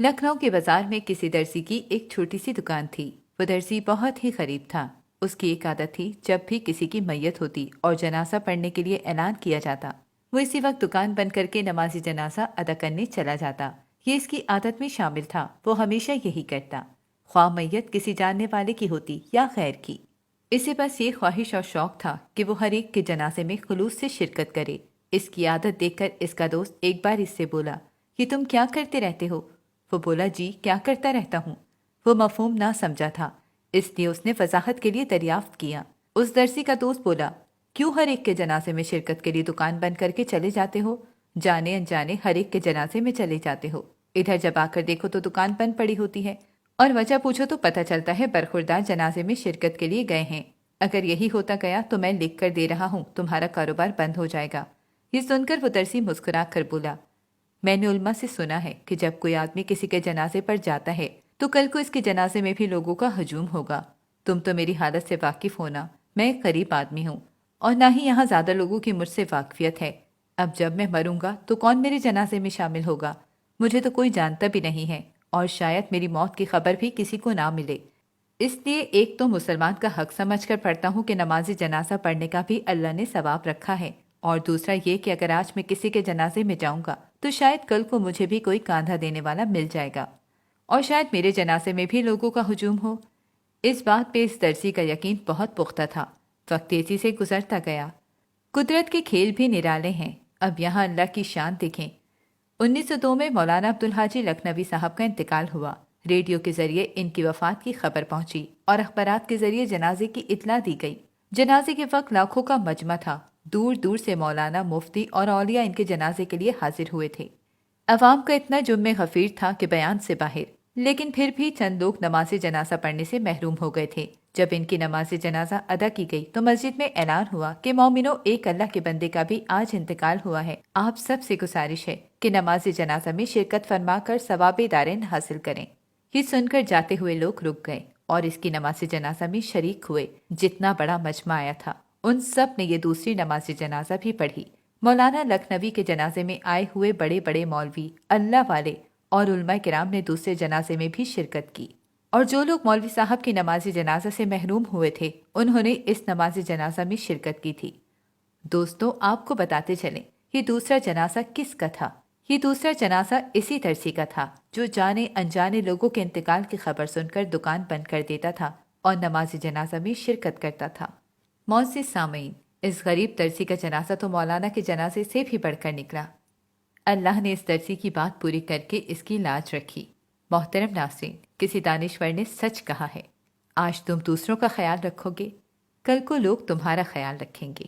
لکھنؤ کے بازار میں کسی درزی کی ایک چھوٹی سی دکان تھی۔ وہ درزی بہت ہی غریب تھا۔ اس کی ایک عادت تھی، جب بھی کسی کی میت ہوتی اور جنازہ پڑھنے کے لیے اعلان کیا جاتا، وہ اسی وقت دکان بند کر کے نماز جنازہ ادا کرنے چلا جاتا۔ یہ اس کی عادت میں شامل تھا، وہ ہمیشہ یہی کرتا، خواہ میت کسی جاننے والے کی ہوتی یا غیر کی۔ اسے بس یہ خواہش اور شوق تھا کہ وہ ہر ایک کے جنازے میں خلوص سے شرکت کرے۔ اس کی عادت دیکھ کر اس کا دوست ایک بار اس سے بولا، یہ تم کیا کرتے رہتے ہو؟ وہ بولا، جی کیا کرتا رہتا ہوں۔ وہ مفہوم نہ سمجھا تھا، اس لیے اس نے وضاحت کے لیے دریافت کیا۔ اس درزی کا دوست بولا، کیوں ہر ایک کے جنازے میں شرکت کے لیے دکان بند کر کے چلے جاتے ہو؟ جانے انجانے ہر ایک کے جنازے میں چلے جاتے ہو، ادھر جب آ کر دیکھو تو دکان بند پڑی ہوتی ہے، اور وجہ پوچھو تو پتہ چلتا ہے برخوردار جنازے میں شرکت کے لیے گئے ہیں۔ اگر یہی ہوتا گیا تو میں لکھ کر دے رہا ہوں تمہارا کاروبار بند ہو جائے گا۔ یہ سن کر وہ درزی مسکرا کر بولا، میں نے علماء سے سنا ہے کہ جب کوئی آدمی کسی کے جنازے پر جاتا ہے تو کل کو اس کے جنازے میں بھی لوگوں کا ہجوم ہوگا۔ تم تو میری حالت سے واقف ہونا، میں ایک غریب آدمی ہوں اور نہ ہی یہاں زیادہ لوگوں کی مجھ سے واقفیت ہے۔ اب جب میں مروں گا تو کون میرے جنازے میں شامل ہوگا؟ مجھے تو کوئی جانتا بھی نہیں ہے، اور شاید میری موت کی خبر بھی کسی کو نہ ملے۔ اس لیے ایک تو مسلمان کا حق سمجھ کر پڑھتا ہوں کہ نماز جنازہ پڑھنے کا بھی اللہ نے ثواب رکھا ہے، اور دوسرا یہ کہ اگر آج میں کسی کے جنازے میں جاؤں گا تو شاید کل کو مجھے بھی کوئی کاندھا دینے والا مل جائے گا، اور شاید میرے جنازے میں بھی لوگوں کا ہجوم ہو۔ اس بات پہ اس درزی کا یقین بہت پختہ تھا۔ وقت تیزی سے گزرتا گیا۔ قدرت کے کھیل بھی نرالے ہیں، اب یہاں اللہ کی شان دیکھیں۔ 1902 میں مولانا عبدالحاجی لکھنوی صاحب کا انتقال ہوا۔ ریڈیو کے ذریعے ان کی وفات کی خبر پہنچی اور اخبارات کے ذریعے جنازے کی اطلاع دی گئی۔ جنازے کے وقت لاکھوں کا مجمع تھا، دور دور سے مولانا، مفتی اور اولیاء ان کے جنازے کے لیے حاضر ہوئے تھے۔ عوام کا اتنا جم غفیر تھا کہ بیان سے باہر، لیکن پھر بھی چند لوگ نماز جنازہ پڑھنے سے محروم ہو گئے تھے۔ جب ان کی نماز جنازہ ادا کی گئی تو مسجد میں اعلان ہوا کہ مومنو، ایک اللہ کے بندے کا بھی آج انتقال ہوا ہے، آپ سب سے گزارش ہے کہ نماز جنازہ میں شرکت فرما کر ثواب دارین حاصل کریں۔ یہ سن کر جاتے ہوئے لوگ رک گئے اور اس کی نماز جنازہ میں شریک ہوئے۔ جتنا بڑا مجمع آیا تھا ان سب نے یہ دوسری نماز جنازہ بھی پڑھی۔ مولانا لکھنوی کے جنازے میں آئے ہوئے بڑے بڑے مولوی، اللہ والے اور علماء کرام نے دوسرے جنازے میں بھی شرکت کی، اور جو لوگ مولوی صاحب کی نماز جنازہ سے محروم ہوئے تھے انہوں نے اس نماز جنازہ میں شرکت کی تھی۔ دوستو، آپ کو بتاتے چلیں، یہ دوسرا جنازہ کس کا تھا؟ یہ دوسرا جنازہ اسی درزی کا تھا جو جانے انجانے لوگوں کے انتقال کی خبر سن کر دکان بند کر دیتا تھا اور نماز جنازہ میں شرکت کرتا تھا۔ معزز سامعین، اس غریب درزی کا جنازہ تو مولانا کے جنازے سے بھی بڑھ کر نکلا۔ اللہ نے اس درزی کی بات پوری کر کے اس کی لاج رکھی۔ محترم ناظرین، کسی دانشور نے سچ کہا ہے، آج تم دوسروں کا خیال رکھو گے، کل کو لوگ تمہارا خیال رکھیں گے۔